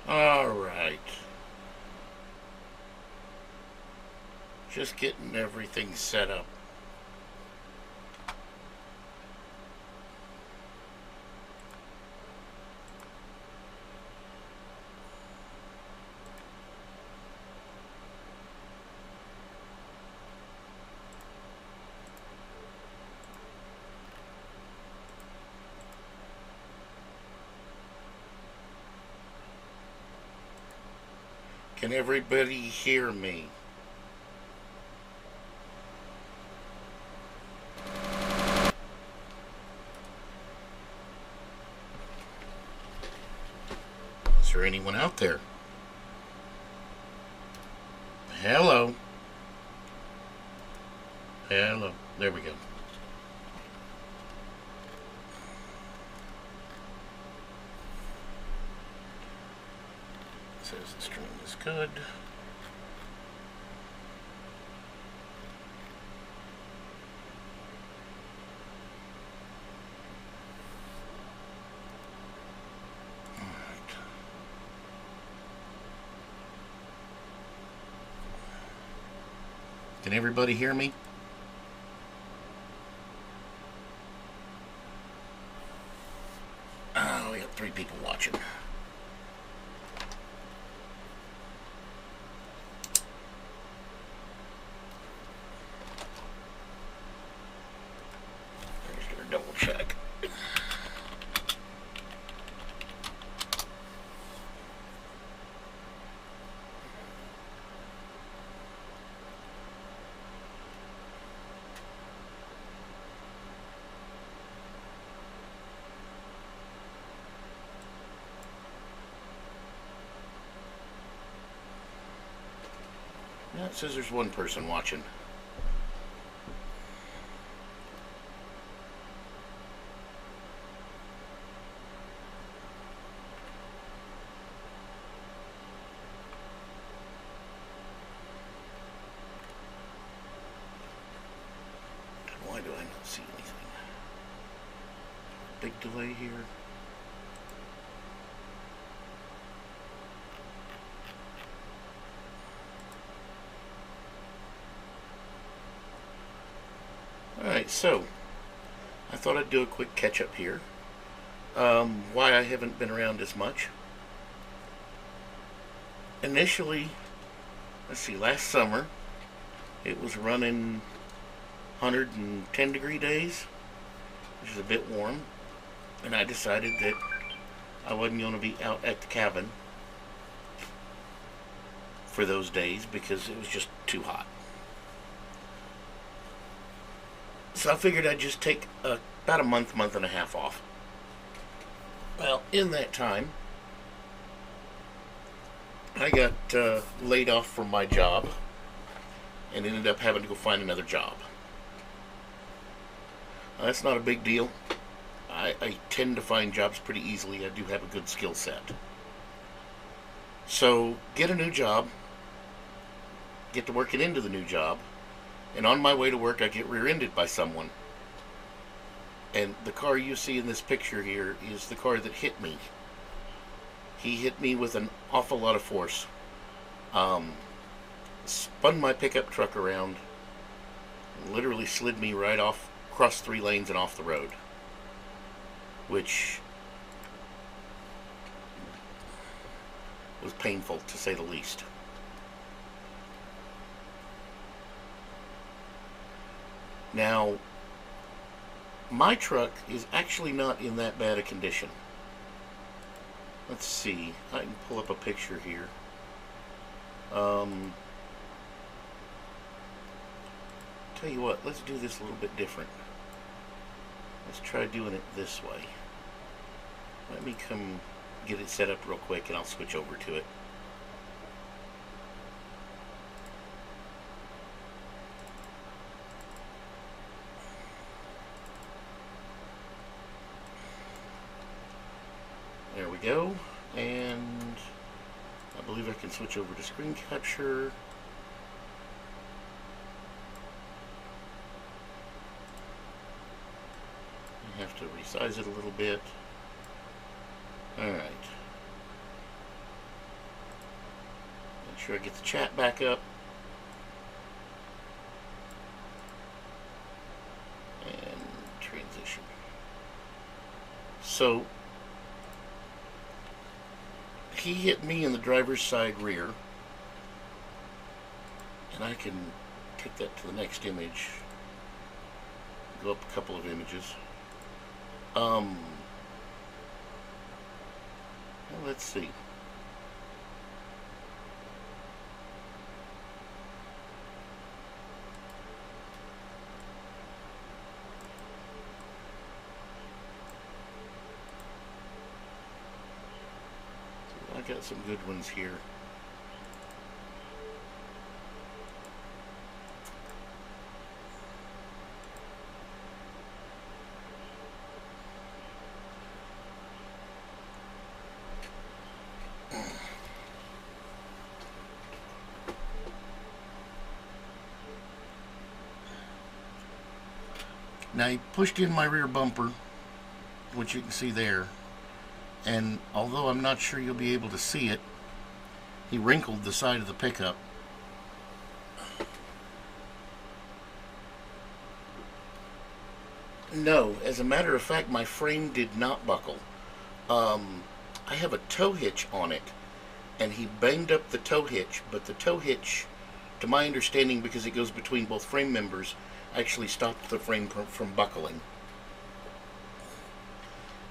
All right. Just getting everything set up. Can everybody hear me? Is there anyone out there? Hello? Hello. There we go. It says the stream is good. Can everybody hear me? Oh, we got 3 people watching. There's our double check. Yeah, it says there's 1 person watching. Why do I not see anything? Big delay here. Alright, so I thought I'd do a quick catch up here. Why I haven't been around as much. Initially, let's see, last summer it was running 110 degree days, which is a bit warm, and I decided that I wasn't going to be out at the cabin for those days because it was just too hot. So I figured I'd just take about a month and a half off. Well, in that time, I got laid off from my job and ended up having to go find another job. That's not a big deal. I tend to find jobs pretty easily. I do have a good skill set. So, get a new job, get to working into the new job, and on my way to work I get rear-ended by someone. And the car you see in this picture here is the car that hit me. He hit me with an awful lot of force. Spun my pickup truck around, literally slid me right off, across 3 lanes and off the road. Which was painful, to say the least. Now, my truck is actually not in that bad a condition. Let's see, I can pull up a picture here. Tell you what, let's do this a little bit different. Let's try doing it this way. Let me come get it set up real quick and I'll switch over to it. There we go, and I believe I can switch over to screen capture. I have to resize it a little bit. Alright. sure I get the chat back up. And transition. So, he hit me in the driver's side rear. And I can take that to the next image. Go up a couple of images. Well, let's see. I got some good ones here. Now he pushed in my rear bumper, which you can see there, and although I'm not sure you'll be able to see it, he wrinkled the side of the pickup. No, as a matter of fact, my frame did not buckle. I have a tow hitch on it, and he banged up the tow hitch, but the tow hitch, to my understanding, because it goes between both frame members, actually stopped the frame from buckling.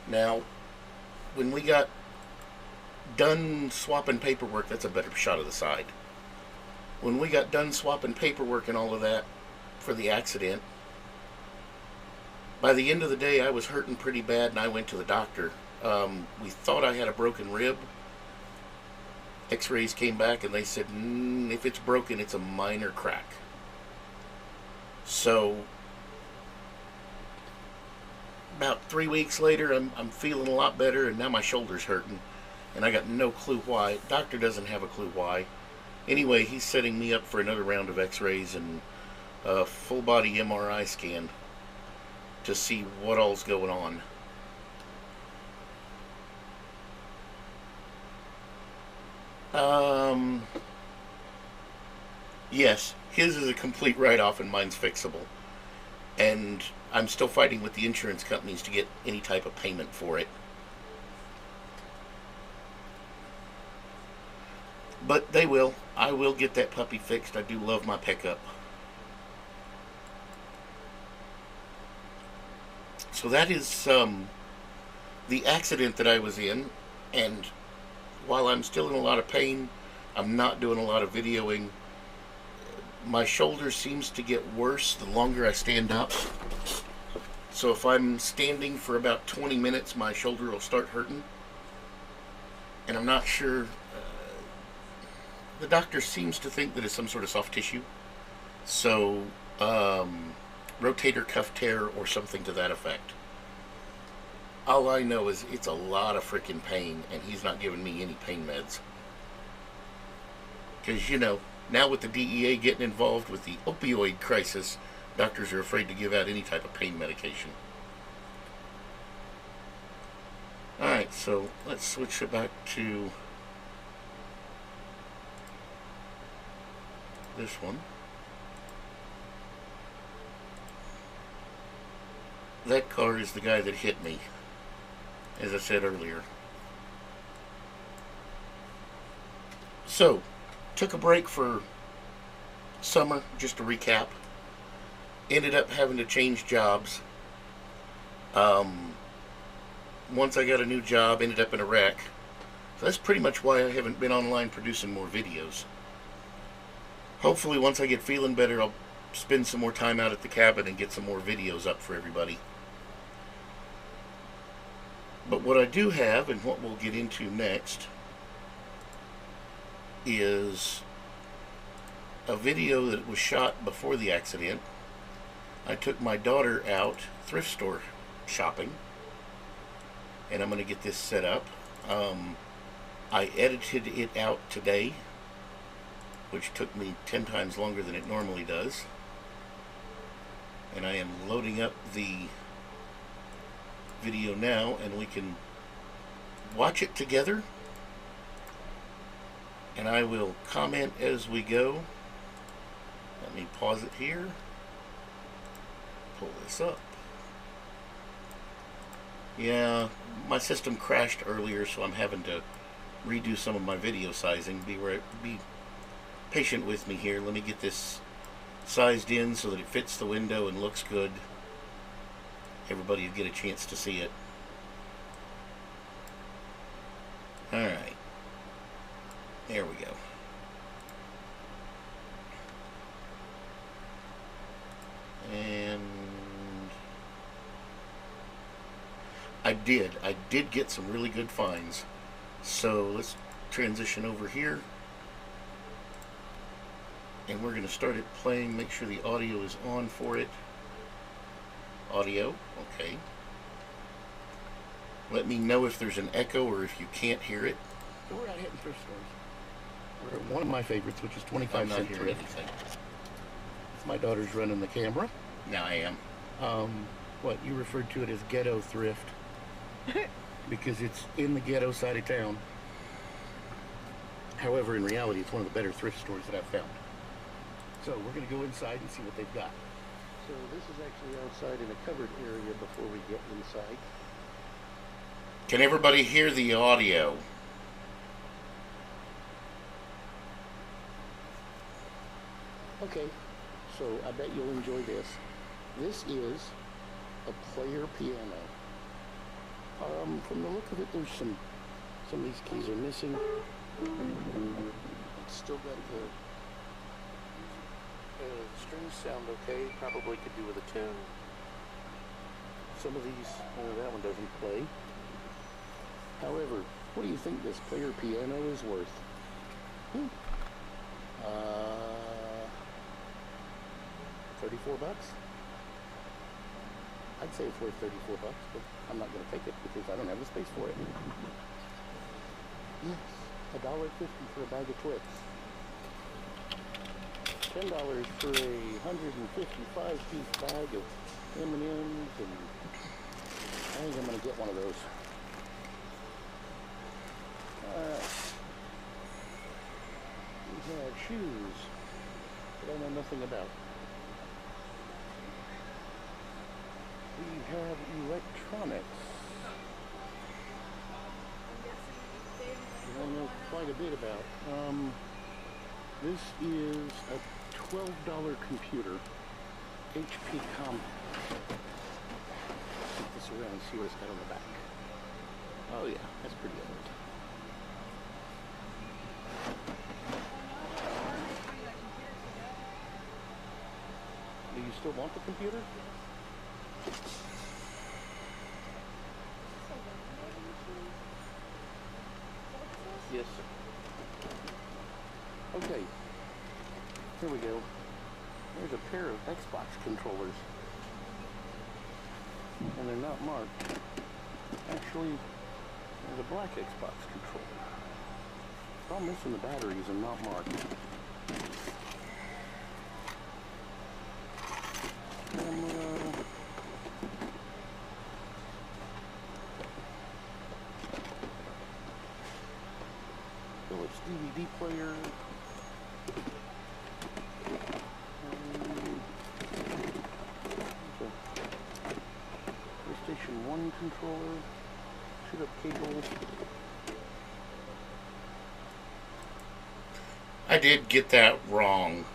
Now, when we got done swapping paperwork, that's a better shot of the side. When we got done swapping paperwork and all of that for the accident, by the end of the day I was hurting pretty bad, and I went to the doctor. We thought I had a broken rib. X-rays came back and they said, if it's broken, it's a minor crack. So about 3 weeks later, I'm feeling a lot better, and now my shoulder's hurting, and I got no clue why. Doctor doesn't have a clue why. Anyway, he's setting me up for another round of X-rays and a full body MRI scan to see what all's going on. Yes, his is a complete write-off and mine's fixable. And I'm still fighting with the insurance companies to get any type of payment for it. But they will. I will get that puppy fixed. I do love my pickup. So that is the accident that I was in. And while I'm still in a lot of pain, I'm not doing a lot of videoing. My shoulder seems to get worse the longer I stand up. So if I'm standing for about 20 minutes, my shoulder will start hurting. And I'm not sure. The doctor seems to think that it's some sort of soft tissue. So, rotator cuff tear or something to that effect. All I know is it's a lot of freaking pain, and he's not giving me any pain meds. Because, you know, now with the DEA getting involved with the opioid crisis, doctors are afraid to give out any type of pain medication. Alright, so let's switch it back to this one. That car is the guy that hit me, as I said earlier. So, took a break for summer, just to recap. Ended up having to change jobs. Once I got a new job, ended up in a wreck. So that's pretty much why I haven't been online producing more videos. Hopefully once I get feeling better, I'll spend some more time out at the cabin and get some more videos up for everybody. But what I do have, and what we'll get into next, is a video that was shot before the accident. I took my daughter out thrift store shopping, and I'm going to get this set up. I edited it out today, which took me 10 times longer than it normally does. And I am loading up the video now, and we can watch it together and I will comment as we go. Let me pause it here. Pull this up. Yeah, my system crashed earlier, so I'm having to redo some of my video sizing. Be patient with me here. Let me get this sized in so that it fits the window and looks good. Everybody will get a chance to see it. Alright. There we go. And I did get some really good finds. So let's transition over here. And we're going to start it playing. Make sure the audio is on for it. Audio, okay. Let me know if there's an echo or if you can't hear it. So we're out hitting thrift stores. We're at one of my favorites, which is 25-cent thrift. It's my daughter's running the camera. Now I am. What, you referred to it as ghetto thrift. Because it's in the ghetto side of town. However, in reality, it's one of the better thrift stores that I've found. So we're going to go inside and see what they've got. So this is actually outside in a covered area before we get inside. Can everybody hear the audio? Okay, so I bet you'll enjoy this. This is a player piano. From the look of it, there's some of these keys are missing. It's still got the strings sound okay. Probably could do with a tune. Some of these, that one doesn't play. However, what do you think this player piano is worth? 34 bucks? I'd say it's worth 34 bucks, but I'm not going to take it because I don't have the space for it. Yes, $1.50 for a bag of Twix. $10 for a 155-piece bag of M&Ms, and I think I'm going to get one of those. We have shoes that I know nothing about. We have electronics. I know quite a bit about. This is a $12 computer, HP Flip this around and see what it's got on the back. Oh yeah, that's pretty old. Do you still want the computer? Yes, sir. Okay, here we go. There's a pair of Xbox controllers. And they're not marked. Actually, there's a black Xbox controller. It's all missing the batteries and not marked. Philips DVD player. PlayStation 1 controller. Shoot up cable. I did get that wrong.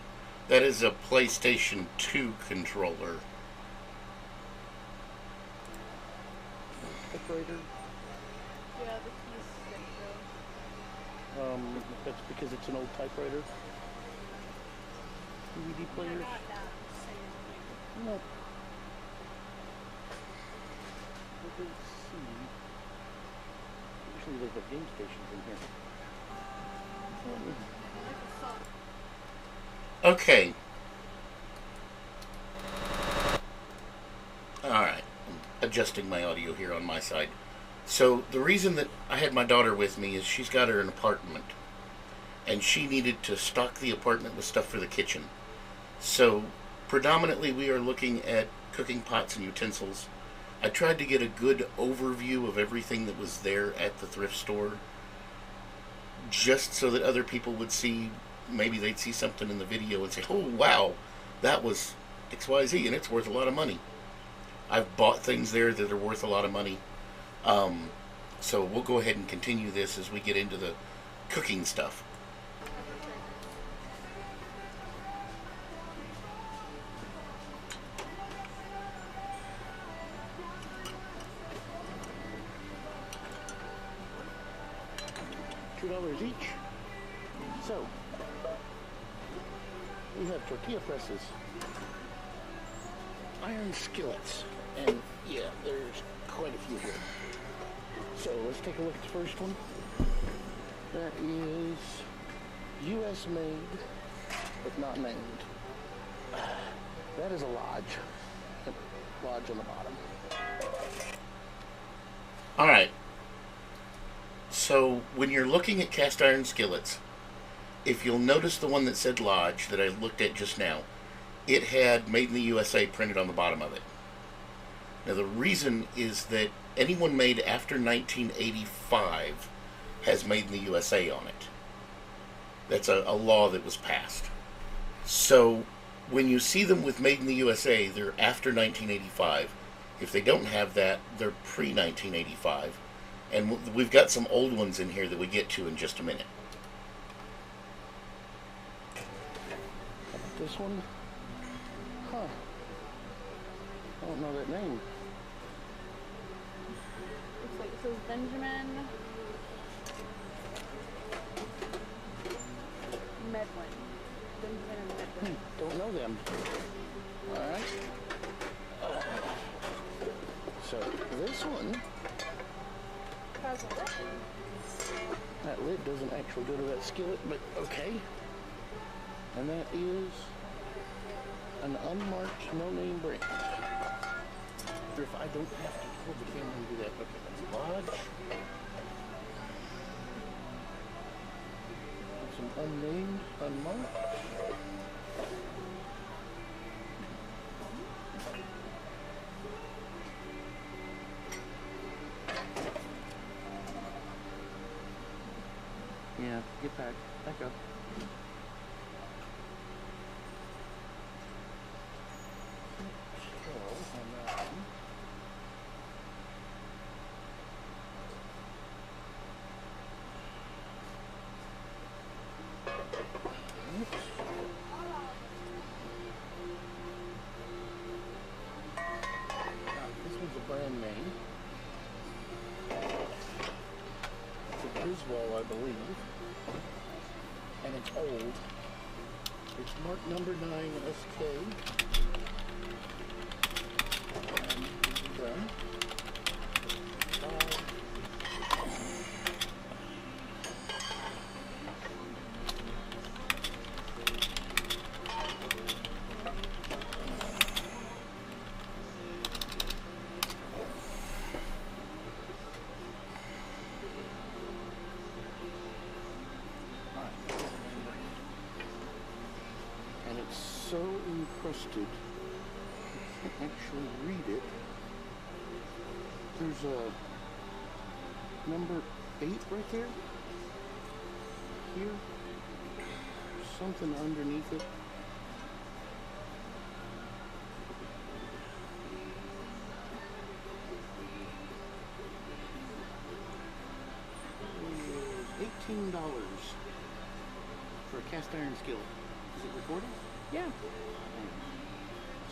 That is a PlayStation 2 controller. Typewriter. Yeah, the keys stick though. That's because it's an old typewriter. DVD players. Not now, I'm saying. No. Let's see. Usually there's a game stations in here. Okay. Alright. I'm adjusting my audio here on my side. So, the reason that I had my daughter with me is she's got her an apartment. And she needed to stock the apartment with stuff for the kitchen. So, predominantly we are looking at cooking pots and utensils. I tried to get a good overview of everything that was there at the thrift store. just so that other people would see, maybe they'd see something in the video and say, oh wow, that was XYZ and it's worth a lot of money. I've bought things there that are worth a lot of money. So we'll go ahead and continue this as we get into the cooking stuff. $2 each. So, we have tortilla presses, iron skillets, and yeah, there's quite a few here. So let's take a look at the first one. That is U.S. made, but not named. That is a Lodge. Lodge on the bottom. Alright. So when you're looking at cast iron skillets, if you'll notice the one that said Lodge that I looked at just now, it had Made in the USA printed on the bottom of it. Now the reason is that anyone made after 1985 has Made in the USA on it. That's a law that was passed. So when you see them with Made in the USA, they're after 1985. If they don't have that, they're pre-1985. And we've got some old ones in here that we get to in just a minute. How about this one? Huh. I don't know that name. Looks like it says Benjamin Medlin. Benjamin and Medlin. Don't know them. Alright. So, this one, Has a lid. that lid doesn't actually go to that skillet, but okay. And that is an unmarked, no-name brand. If I don't have to hold the camera and do that. Okay, that's Lodge. Some unnamed, unmarked. Yeah, get back. Back up. So, on that one. Oops. This one's a brand name. It's a Griswold, I believe. And it's old. It's marked number 9 SK. And done. And it's so encrusted, you can't actually read it. There's a number 8 right there. Here. Something underneath it. $18 for a cast iron skillet. Is it recording? Yeah.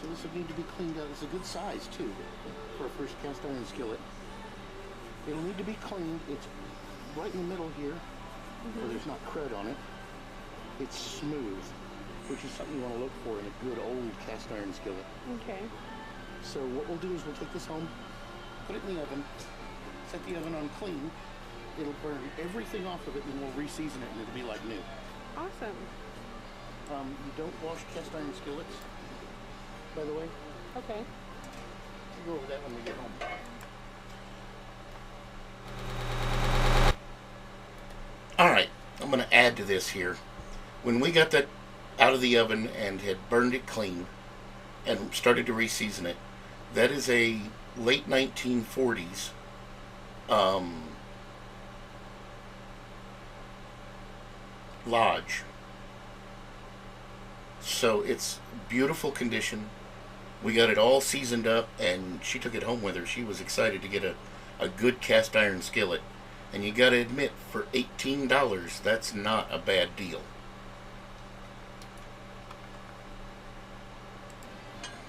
So this would need to be cleaned out. It's a good size too for a first cast iron skillet. It'll need to be cleaned. It's right in the middle here, where there's not crud on it. It's smooth, which is something you want to look for in a good old cast iron skillet. Okay. So what we'll do is we'll take this home, put it in the oven, set the oven on clean. It'll burn everything off of it, and then we'll re-season it, and it'll be like new. Awesome. You don't wash cast iron skillets, by the way. Okay. We'll go over that when we get home. Alright, I'm going to add to this here. When we got that out of the oven and had burned it clean and started to re-season it, that is a late 1940s lodge. So it's beautiful condition. We got it all seasoned up, and she took it home with her. She was excited to get a good cast iron skillet. And you got to admit, for $18, that's not a bad deal.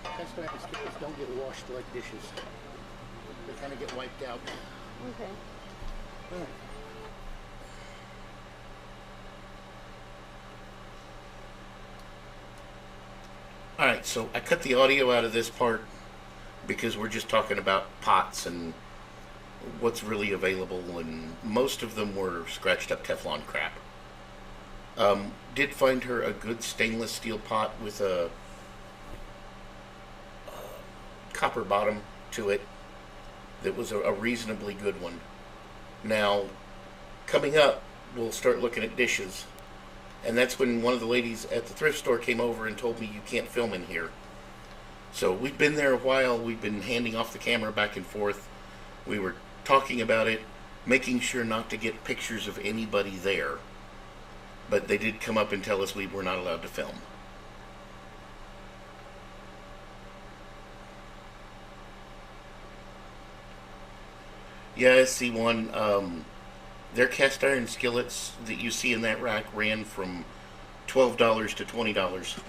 Cast iron skillets don't get washed like dishes. They kind of get wiped out. Okay. All right. Alright, so I cut the audio out of this part because we're just talking about pots and what's really available, and most of them were scratched up Teflon crap. Did find her a good stainless steel pot with a copper bottom to it that was a reasonably good one. Now, coming up, we'll start looking at dishes. And that's when one of the ladies at the thrift store came over and told me you can't film in here. So we've been there a while. We've been handing off the camera back and forth. We were talking about it, making sure not to get pictures of anybody there. But they did come up and tell us we were not allowed to film. Yeah, I see one. Their cast iron skillets that you see in that rack ran from $12 to $20.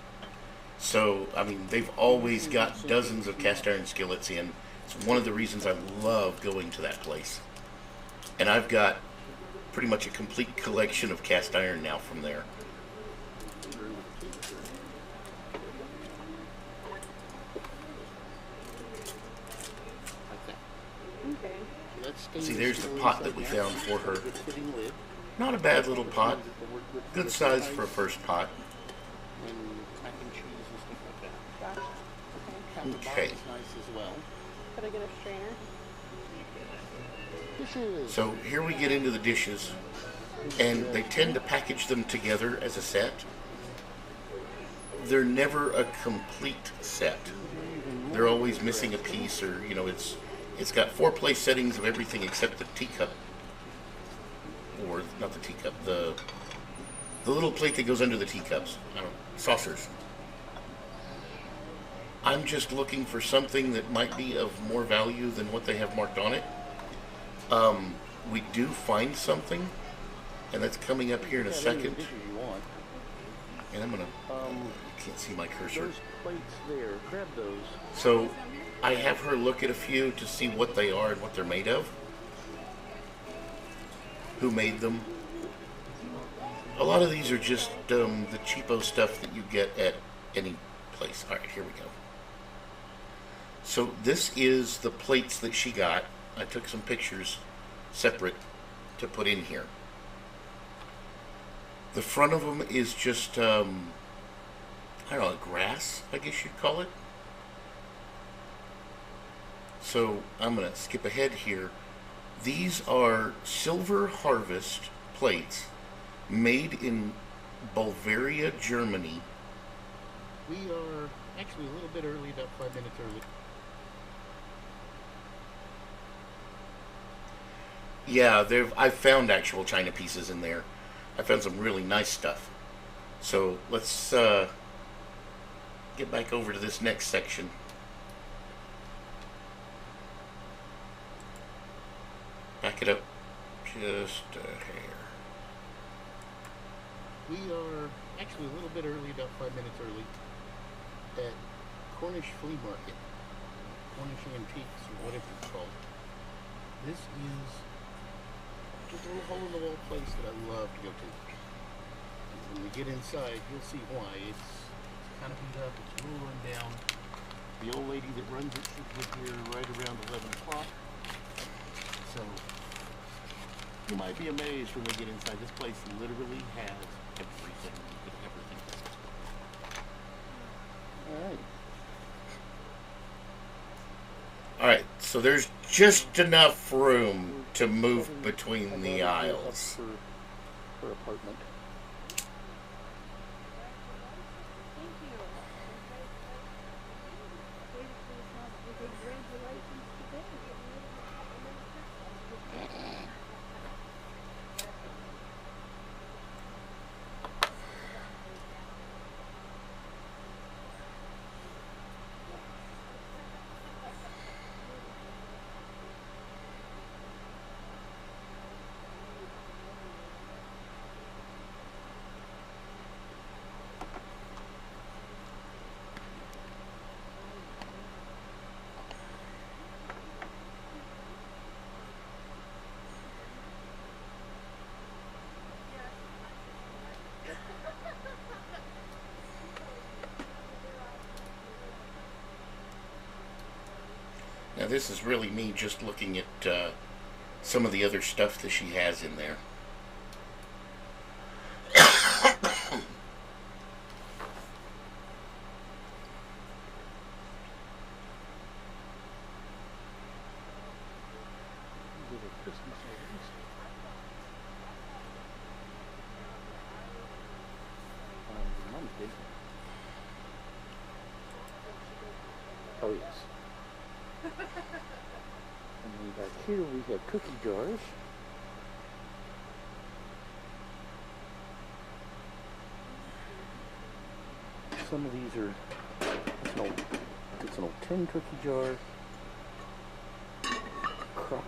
So, I mean, they've always got dozens of cast iron skillets in. It's one of the reasons I love going to that place. And I've got pretty much a complete collection of cast iron now from there. Okay. See, there's the pot that we found for her. Not a bad little pot. Good size for a first pot. And mac and cheese and stuff like that. Gotcha. Okay. And the Okay. bottom's nice as well. Could I get a strainer? Dishes. So here we get into the dishes, and they tend to package them together as a set. They're never a complete set. They're always missing a piece, or you know, it's got 4 place settings of everything except the teacup, or not the teacup, the little plate that goes under the teacups. I don't know, saucers. I'm just looking for something that might be of more value than what they have marked on it. We do find something, and that's coming up here in a second. And I'm gonna. You can't see my cursor. Those plates there, grab those. So I have her look at a few to see what they are and what they're made of. Who made them? A lot of these are just the cheapo stuff that you get at any place. All right, here we go. So this is the plates that she got. I took some pictures separate to put in here. The front of them is just, I don't know, grass, I guess you'd call it. So I'm going to skip ahead here. These are Silver Harvest plates made in Bavaria, Germany. We are actually a little bit early, about 5 minutes early. Yeah, I've found actual china pieces in there. I found some really nice stuff. So let's get back over to this next section. Back it up just a hair. We are actually a little bit early, about 5 minutes early, at Cornish Flea Market. Cornish Antiques, or whatever it's called. This is just a little hole-in-the-wall place that I love to go to. When we get inside, you'll see why. It's kind of beat up, it's a little run down. The old lady that runs it should get here right around 11 o'clock. So, you might be amazed when we get inside. This place literally has everything you could ever think of. Alright. Alright, so there's just enough room to move between the aisles. For apartment. this is really me just looking at some of the other stuff that she has in there. Christmas items. Mom did. Oh yes. And then back here we have cookie jars. Some of these are, it's an old tin cookie jar. Crock.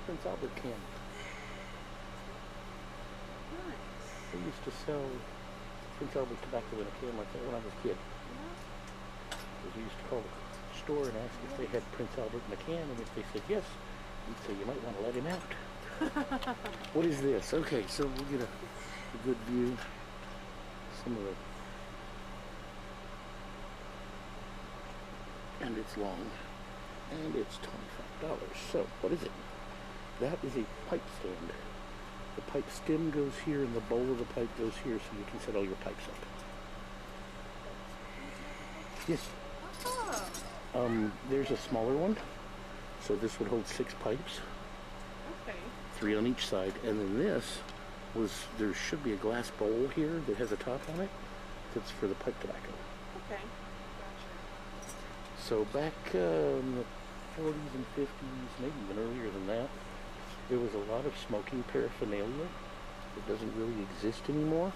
Prince Albert can. Nice. They used to sell Prince Albert tobacco in a can like that when I was a kid. We used to call the store and ask if they had Prince Albert in a can, and if they said yes, we'd say you might want to let him out. What is this? Okay, so we'll get a good view. Some of the, and it's long, and it's $25. So what is it? That is a pipe stand. The pipe stem goes here and the bowl of the pipe goes here so you can set all your pipes up. Yes. There's a smaller one. So this would hold 6 pipes. Okay. 3 on each side. And then this was, there should be a glass bowl here that has a top on it. That's for the pipe tobacco. Okay. So back in the 40s and 50s, maybe even earlier than that, there was a lot of smoking paraphernalia that doesn't really exist anymore.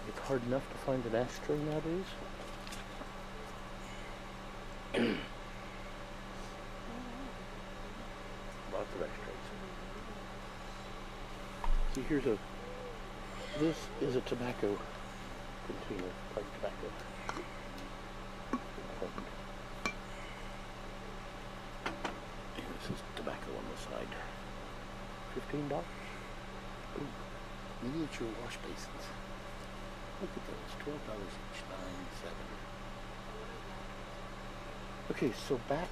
It's hard enough to find an ashtray nowadays. Lots of ashtrays. See, this is a tobacco container, pipe tobacco. Tobacco on the side. $15. Ooh, miniature wash basins. Look at those, $12 each, 9, 7. Okay, so back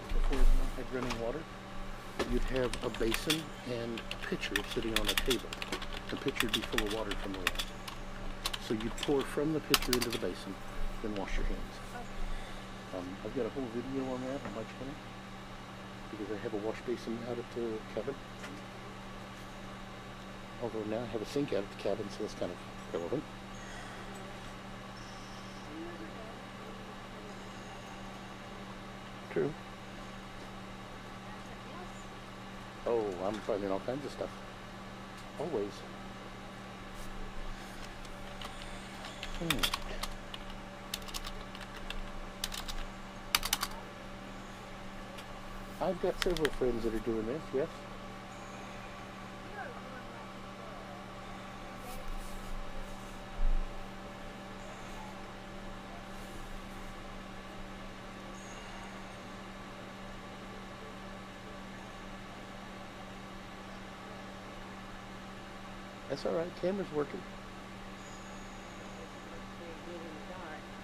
before I had running water, you'd have a basin and a pitcher sitting on a table. The pitcher would be full of water from the well. So you'd pour from the pitcher into the basin, then wash your hands. I've got a whole video on that on my channel, because I have a wash basin out at the cabin. Although now I have a sink out at the cabin, so that's kind of relevant. True. Oh, I'm finding all kinds of stuff. Always. I've got several friends that are doing this, yes. That's all right, camera's working.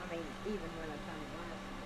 I mean, even when I turn the lights on.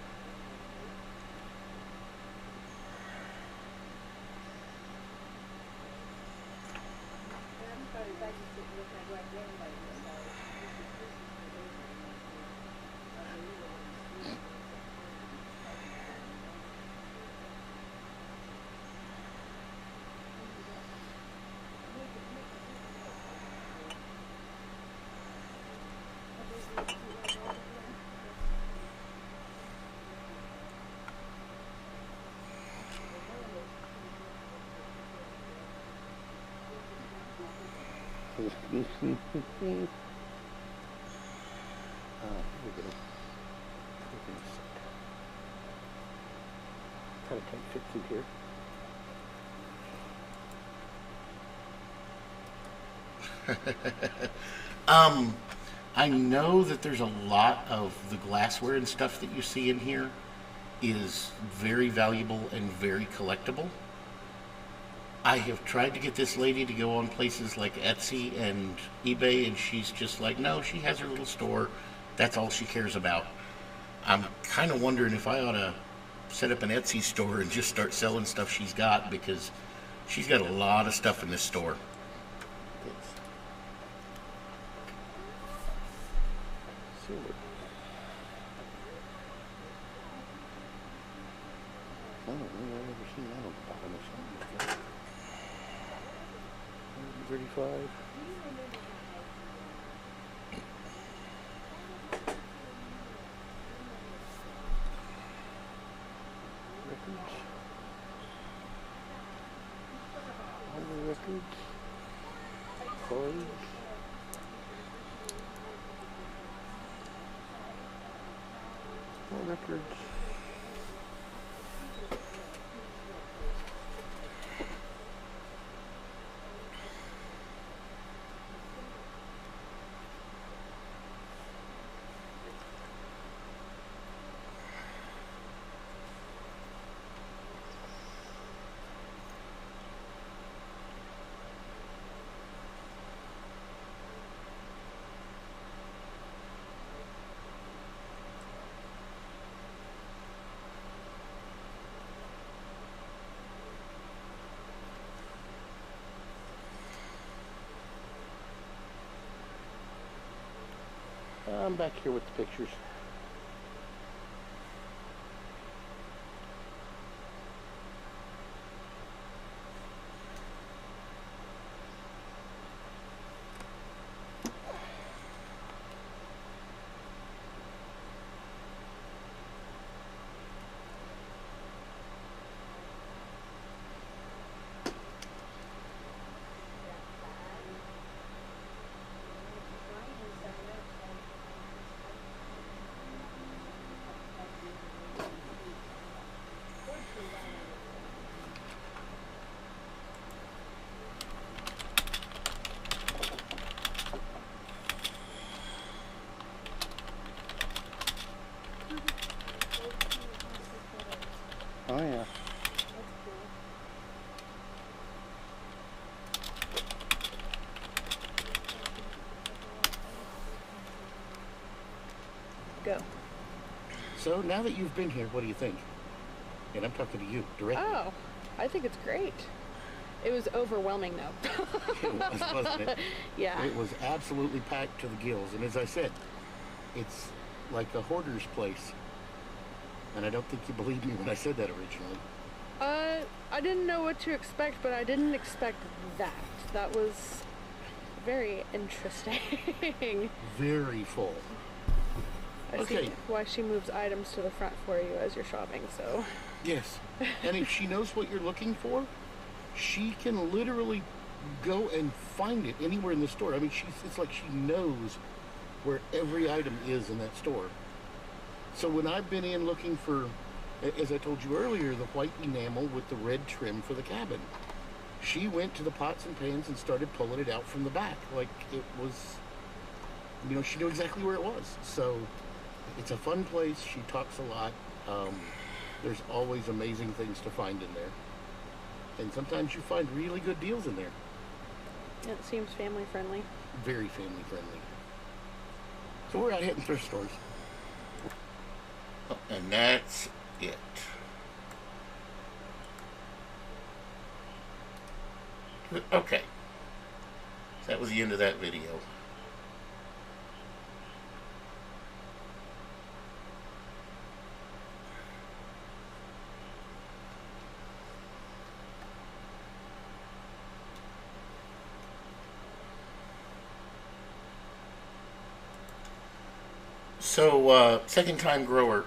Here we go. Kind of can't fit through here. I know that there's a lot of the glassware and stuff that you see in here is very valuable and very collectible. I have tried to get this lady to go on places like Etsy and eBay, and she's just like, no, she has her little store. That's all she cares about. I'm kind of wondering if I ought to set up an Etsy store and just start selling stuff she's got, because she's got a lot of stuff in this store. It's silver. I don't know. I've never seen that on the bottom of something before. 135. Records. All the records. Cards. More records. I'm back here with the pictures. Oh yeah. Go. So now that you've been here, what do you think? And I'm talking to you directly. Oh, I think it's great. It was overwhelming though. It was, wasn't it? Yeah. It was absolutely packed to the gills. And as I said, it's like a hoarder's place. And I don't think you believed me when I said that originally. I didn't know what to expect, but I didn't expect that. That was very interesting. Very full. I Okay. see why she moves items to the front for you as you're shopping, so. Yes. And if she knows what you're looking for, she can literally go and find it anywhere in the store. I mean, it's like she knows where every item is in that store. So when I've been in looking for, as I told you earlier, the white enamel with the red trim for the cabin, she went to the pots and pans and started pulling it out from the back. Like it was, you know, she knew exactly where it was. So it's a fun place. She talks a lot. There's always amazing things to find in there. And sometimes you find really good deals in there. It seems family friendly. Very family friendly. So we're out hitting thrift stores. And that's it. Okay. That was the end of that video. So, second time grower.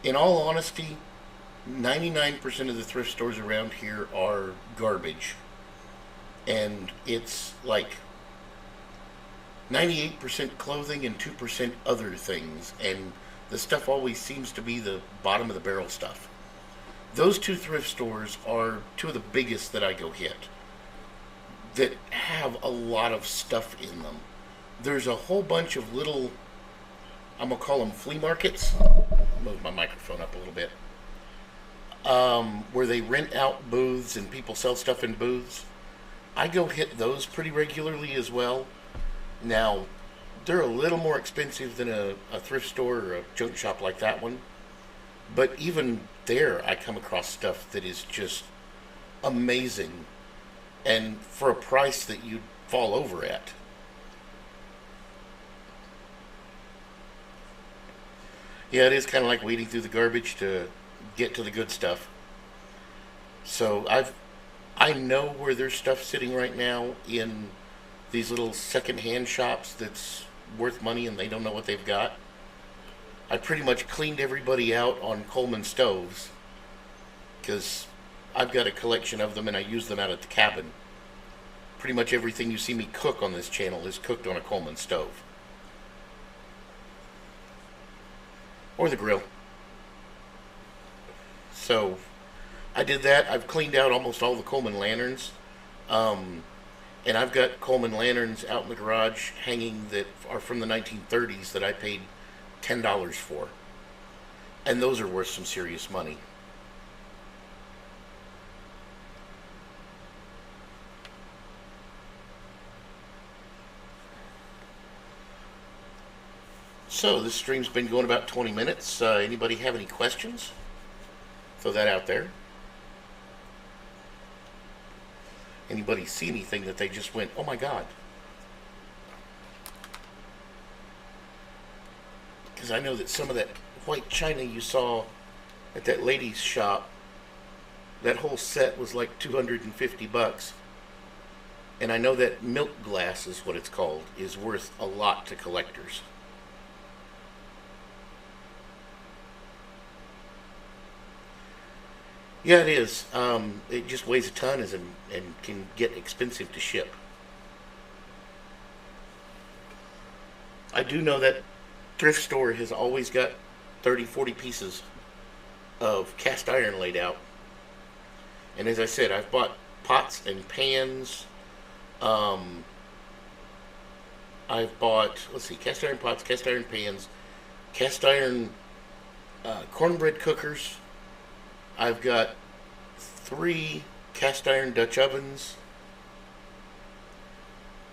In all honesty, 99% of the thrift stores around here are garbage. And it's like 98% clothing and 2% other things. And the stuff always seems to be the bottom of the barrel stuff. Those two thrift stores are two of the biggest that I go hit, that have a lot of stuff in them. there's a whole bunch of little, I'm going to call them flea markets. Move my microphone up a little bit. Where they rent out booths and people sell stuff in booths. I go hit those pretty regularly as well. Now, they're a little more expensive than a thrift store or a junk shop like that one. But even there, I come across stuff that is just amazing and for a price that you'd fall over at. Yeah, it is kind of like weeding through the garbage to get to the good stuff. So I know where there's stuff sitting right now in these little second-hand shops that's worth money and they don't know what they've got. I pretty much cleaned everybody out on Coleman stoves because I've got a collection of them and I use them out at the cabin. Pretty much everything you see me cook on this channel is cooked on a Coleman stove. Or the grill. So I did that. I've cleaned out almost all the Coleman lanterns. And I've got Coleman lanterns out in the garage hanging that are from the 1930s that I paid $10 for. And those are worth some serious money. So this stream's been going about 20 minutes. Anybody have any questions? Throw that out there. Anybody see anything that they just went, oh my God? Because I know that some of that white china you saw at that lady's shop, that whole set was like $250. And I know that milk glass is what it's called, is worth a lot to collectors. Yeah, it is. It just weighs a ton and can get expensive to ship. I do know that Thrift Store has always got 30, 40 pieces of cast iron laid out. And as I said, I've bought pots and pans. I've bought, let's see, cast iron pots, cast iron pans, cast iron cornbread cookers. I've got 3 cast iron Dutch ovens,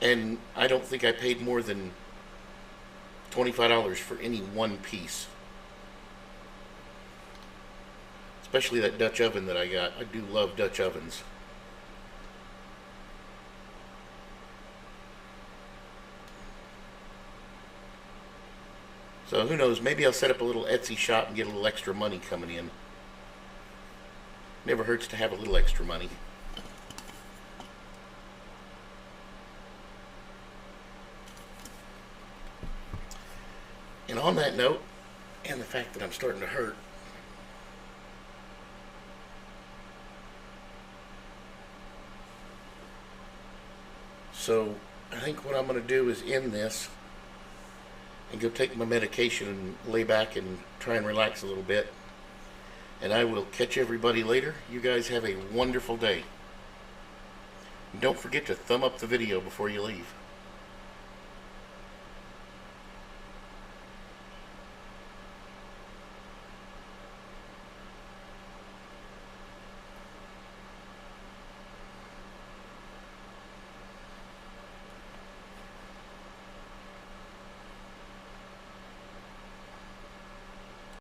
and I don't think I paid more than $25 for any one piece. Especially that Dutch oven that I got. I do love Dutch ovens. So who knows, maybe I'll set up a little Etsy shop and get a little extra money coming in. Never hurts to have a little extra money. And on that note, and the fact that I'm starting to hurt, so I think what I'm going to do is end this and go take my medication and lay back and try and relax a little bit. And I will catch everybody later. You guys have a wonderful day. And don't forget to thumb up the video before you leave.